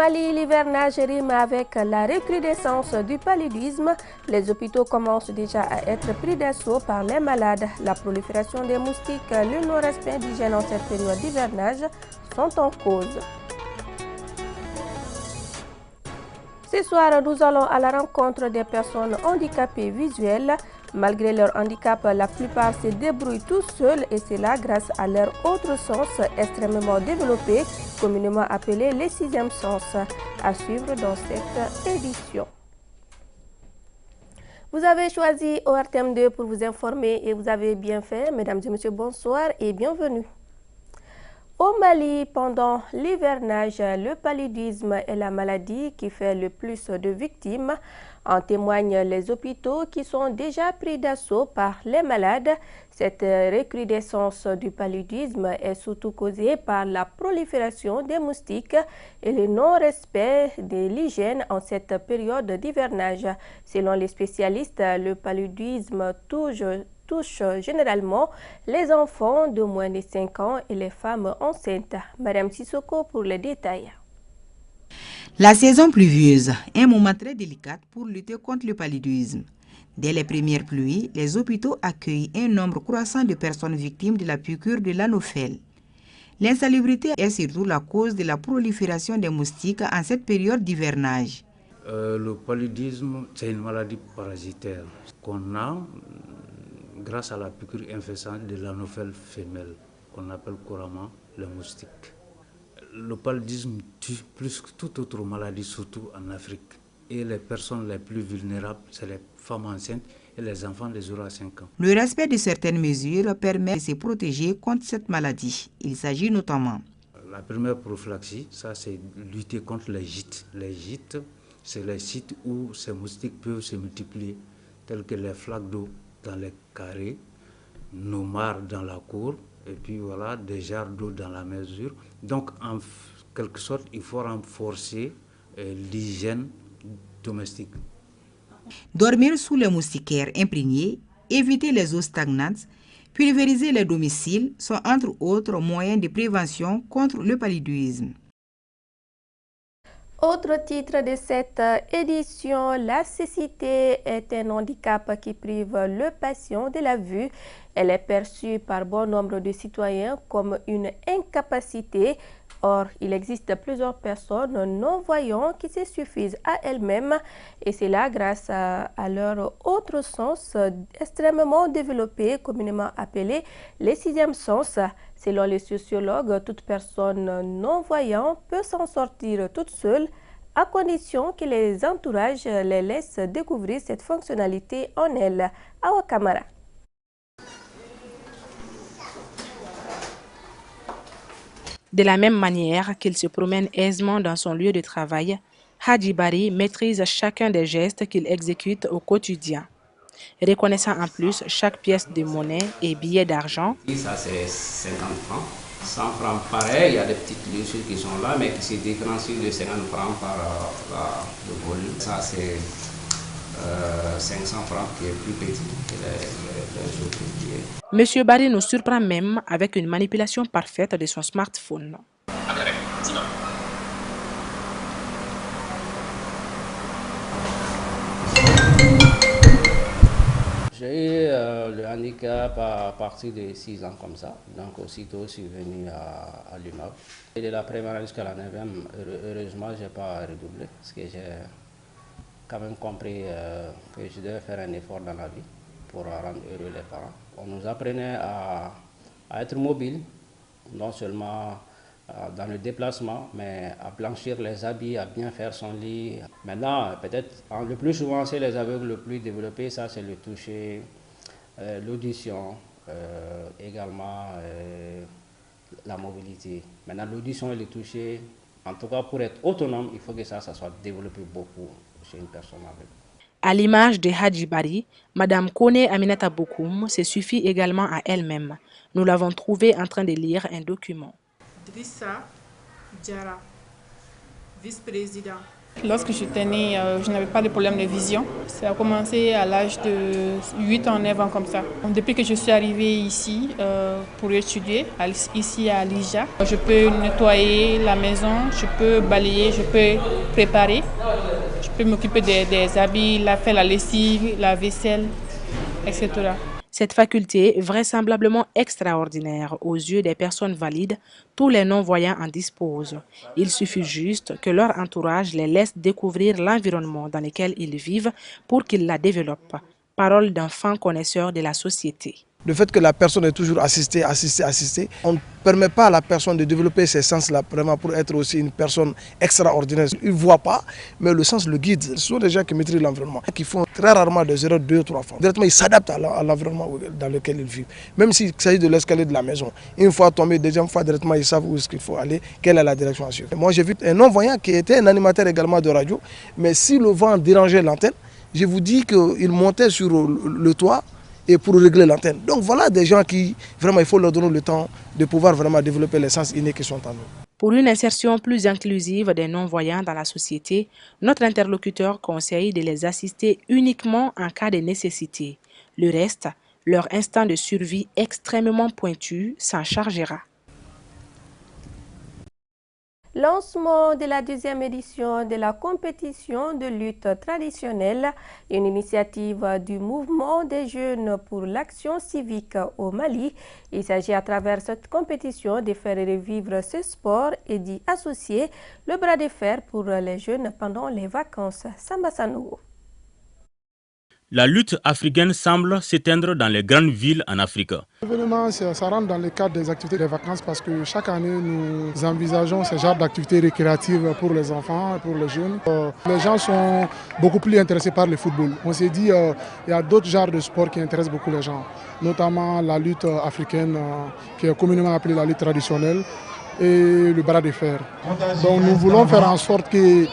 Mali, l'hivernage rime avec la recrudescence du paludisme. Les hôpitaux commencent déjà à être pris d'assaut par les malades. La prolifération des moustiques, le non-respect d'hygiène en cette période d'hivernage sont en cause. Ce soir, nous allons à la rencontre des personnes handicapées visuelles. Malgré leur handicap, la plupart se débrouillent tout seuls et cela grâce à leur autre sens extrêmement développé, communément appelé les sixièmes sens. À suivre dans cette édition. Vous avez choisi ORTM2 pour vous informer et vous avez bien fait. Mesdames et messieurs, bonsoir et bienvenue. Au Mali, pendant l'hivernage, le paludisme est la maladie qui fait le plus de victimes. En témoignent les hôpitaux qui sont déjà pris d'assaut par les malades. Cette recrudescence du paludisme est surtout causée par la prolifération des moustiques et le non-respect de l'hygiène en cette période d'hivernage. Selon les spécialistes, le paludisme touche généralement les enfants de moins de 5 ans et les femmes enceintes. Madame Sissoko pour les détails. La saison pluvieuse est un moment très délicat pour lutter contre le paludisme. Dès les premières pluies, les hôpitaux accueillent un nombre croissant de personnes victimes de la piqûre de l'anophèle. L'insalubrité est surtout la cause de la prolifération des moustiques en cette période d'hivernage. Le paludisme, c'est une maladie parasitaire qu'on a grâce à la piqûre infestante de l'anophèle femelle, qu'on appelle couramment le moustique. Le paludisme tue plus que toute autre maladie, surtout en Afrique. Et les personnes les plus vulnérables, c'est les femmes enceintes et les enfants de 0 à 5 ans. Le respect de certaines mesures permet de se protéger contre cette maladie. Il s'agit notamment... La première prophylaxie, ça c'est lutter contre les gîtes. Les gîtes, c'est les sites où ces moustiques peuvent se multiplier, tels que les flaques d'eau dans les carrés, nos mares dans la cour, et puis voilà, des jarres d'eau dans la mesure. Donc, en quelque sorte, il faut renforcer l'hygiène domestique. Dormir sous les moustiquaires imprégnés, éviter les eaux stagnantes, pulvériser les domiciles sont entre autres moyens de prévention contre le paludisme. Autre titre de cette édition, la cécité est un handicap qui prive le patient de la vue. Elle est perçue par bon nombre de citoyens comme une incapacité. Or, il existe plusieurs personnes non-voyantes qui se suffisent à elles-mêmes et c'est là grâce à leur autre sens extrêmement développé, communément appelé les sixièmes sens. Selon les sociologues, toute personne non-voyante peut s'en sortir toute seule à condition que les entourages les laissent découvrir cette fonctionnalité en elle. Awa Kamara. De la même manière qu'il se promène aisément dans son lieu de travail, Hadji Bari maîtrise chacun des gestes qu'il exécute au quotidien. Reconnaissant en plus chaque pièce de monnaie et billet d'argent. Ça c'est 50 francs. 100 francs pareil, il y a des petites lucides qui sont là, mais qui se différencient de 50 francs par le volume. Ça c'est 500 francs qui est plus petit que les autres billets. Monsieur Bari nous surprend même avec une manipulation parfaite de son smartphone. J'ai eu le handicap à partir de 6 ans comme ça, donc aussitôt je suis venu à l'UMAB. Et de la première jusqu'à la 9e, heureusement je n'ai pas redoublé, parce que j'ai quand même compris que je devais faire un effort dans la vie pour rendre heureux les parents. On nous apprenait à être mobile, non seulement dans le déplacement, mais à blanchir les habits, à bien faire son lit. Maintenant, peut-être, le plus souvent, c'est les aveugles le plus développés, ça c'est le toucher, l'audition, également la mobilité. Maintenant, l'audition et le toucher, en tout cas pour être autonome, il faut que ça soit développé beaucoup chez une personne aveugle. À l'image de Hadji Bari, Madame Kone Aminata Bokoum se suffit également à elle-même. Nous l'avons trouvée en train de lire un document. Drissa Diara, vice-président Lorsque j'étais née, je n'avais pas de problème de vision. Ça a commencé à l'âge de 8 ans, 9 ans comme ça. Depuis que je suis arrivée ici pour étudier, ici à Lija, je peux nettoyer la maison, je peux balayer, je peux préparer, je peux m'occuper des habits, faire la lessive, la vaisselle, etc. Cette faculté, vraisemblablement extraordinaire aux yeux des personnes valides, tous les non-voyants en disposent. Il suffit juste que leur entourage les laisse découvrir l'environnement dans lequel ils vivent pour qu'ils la développent. Parole d'un fin connaisseur de la société. Le fait que la personne est toujours assistée, on ne permet pas à la personne de développer ces sens-là vraiment pour être aussi une personne extraordinaire. Ils ne voient pas, mais le sens le guide. Ce sont des gens qui maîtrisent l'environnement, qui font très rarement des erreurs 2 ou 3 fois. Directement, ils s'adaptent à l'environnement dans lequel ils vivent. Même s'il s'agit de l'escalier de la maison. Une fois tombé, deuxième fois, directement, ils savent où est-ce qu'il faut aller, quelle est la direction à suivre. Moi, j'ai vu un non-voyant qui était un animateur également de radio, mais si le vent dérangeait l'antenne, je vous dis qu'il montait sur le toit et pour régler l'antenne. Donc voilà des gens qui, vraiment, il faut leur donner le temps de pouvoir vraiment développer les sens innés qui sont en nous. Pour une insertion plus inclusive des non-voyants dans la société, notre interlocuteur conseille de les assister uniquement en cas de nécessité. Le reste, leur instinct de survie extrêmement pointu s'en chargera. Lancement de la 2e édition de la compétition de lutte traditionnelle, une initiative du mouvement des jeunes pour l'action civique au Mali. Il s'agit à travers cette compétition de faire revivre ce sport et d'y associer le bras de fer pour les jeunes pendant les vacances. Samba Sanogo. La lutte africaine semble s'éteindre dans les grandes villes en Afrique. L'événement, ça rentre dans le cadre des activités des vacances parce que chaque année, nous envisageons ce genre d'activités récréatives pour les enfants et pour les jeunes. Les gens sont beaucoup plus intéressés par le football. On s'est dit qu'il y a d'autres genres de sports qui intéressent beaucoup les gens, notamment la lutte africaine qui est communément appelée la lutte traditionnelle, et le bras de fer. Donc nous voulons faire en sorte que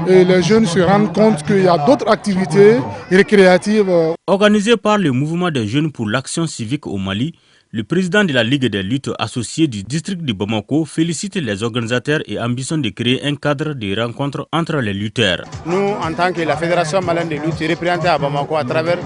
les jeunes se rendent compte qu'il y a d'autres activités récréatives. Organisé par le mouvement des jeunes pour l'action civique au Mali, le président de la Ligue des luttes associées du district de Bamako félicite les organisateurs et ambitionne de créer un cadre de rencontre entre les lutteurs. Nous, en tant que la Fédération malienne de lutte représentée à Bamako à travers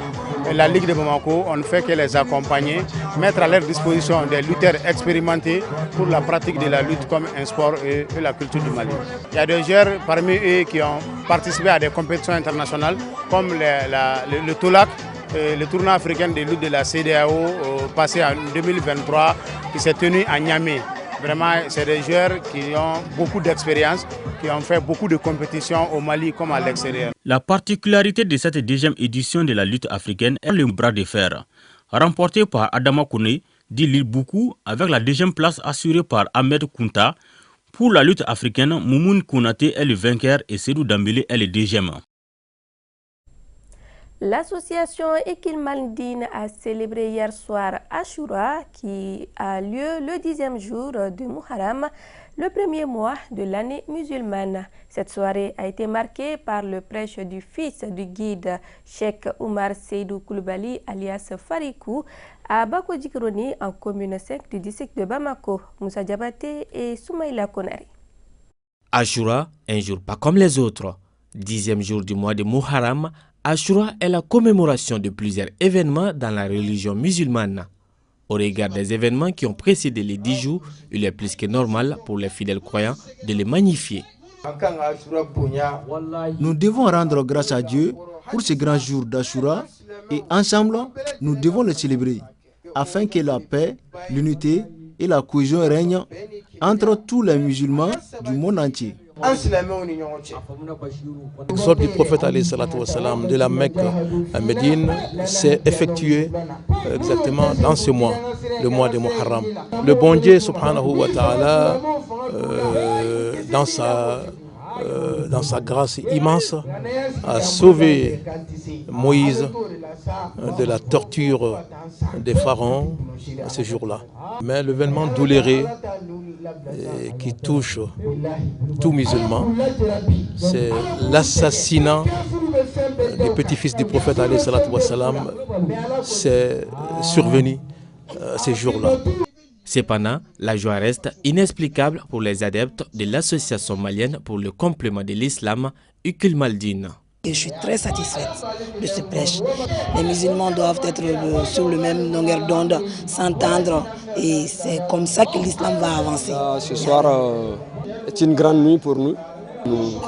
la Ligue de Bamako, on ne fait que les accompagner, mettre à leur disposition des lutteurs expérimentés pour la pratique de la lutte comme un sport et la culture du Mali. Il y a des joueurs parmi eux qui ont participé à des compétitions internationales comme le TOLAC, le tournoi africain de lutte de la CEDEAO passé en 2023 qui s'est tenu à Niamey. Vraiment, c'est des joueurs qui ont beaucoup d'expérience, qui ont fait beaucoup de compétitions au Mali comme à l'extérieur. La particularité de cette 2e édition de la lutte africaine est le bras de fer. Remporté par Adama Kone, dit Lil Boukou, avec la 2e place assurée par Ahmed Kounta. Pour la lutte africaine, Moumoun Konaté est le vainqueur et Sedou Dambélé est le 2e. L'association Ekilmandine a célébré hier soir Ashura qui a lieu le 10e jour de Muharram, le premier mois de l'année musulmane. Cette soirée a été marquée par le prêche du fils du guide Cheikh Oumar Seydou Koulibaly alias Farikou à Bako-Djikroni en commune 5 du district de Bamako. Moussa Diabaté et Soumaïla Konari. Ashura, un jour pas comme les autres. 10e jour du mois de Muharram, Ashura est la commémoration de plusieurs événements dans la religion musulmane. Au regard des événements qui ont précédé les 10 jours, il est plus que normal pour les fidèles croyants de les magnifier. Nous devons rendre grâce à Dieu pour ce grand jour d'Ashura et ensemble, nous devons le célébrer afin que la paix, l'unité et la cohésion règnent entre tous les musulmans du monde entier. La sortie du prophète de la Mecque à Médine s'est effectuée exactement dans ce mois, le mois de Muharram. Le bon Dieu subhanahu wa ta'ala, dans sa grâce immense, a sauvé Moïse de la torture des pharaons à ce jour-là. Mais l'événement douloureux qui touche tout musulman, c'est l'assassinat du petit-fils du prophète alayhi salatu wassalam, c'est survenu ces jours-là. Cependant, la joie reste inexplicable pour les adeptes de l'association malienne pour le complément de l'islam, Ukul Maldine. Je suis très satisfaite de ce prêche. Les musulmans doivent être sur le même longueur d'onde, s'entendre, et c'est comme ça que l'islam va avancer. Ce soir est une grande nuit pour nous. Nous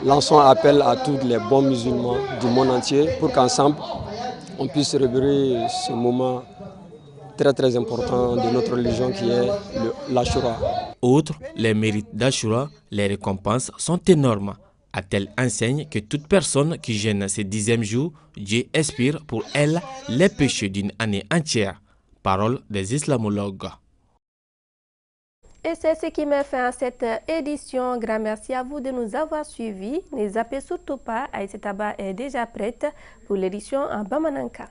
lançons appel à tous les bons musulmans du monde entier pour qu'ensemble on puisse célébrer ce moment très important de notre religion qui est l'Ashura. Outre les mérites d'Ashura, les récompenses sont énormes. À telle enseigne que toute personne qui jeûne ce 10e jour, Dieu expire pour elle les péchés d'une année entière. Parole des islamologues. Et c'est ce qui met fin à cette édition. Grand merci à vous de nous avoir suivis. Ne zappez surtout pas, Aïssa Taba est déjà prête pour l'édition en Bamananka.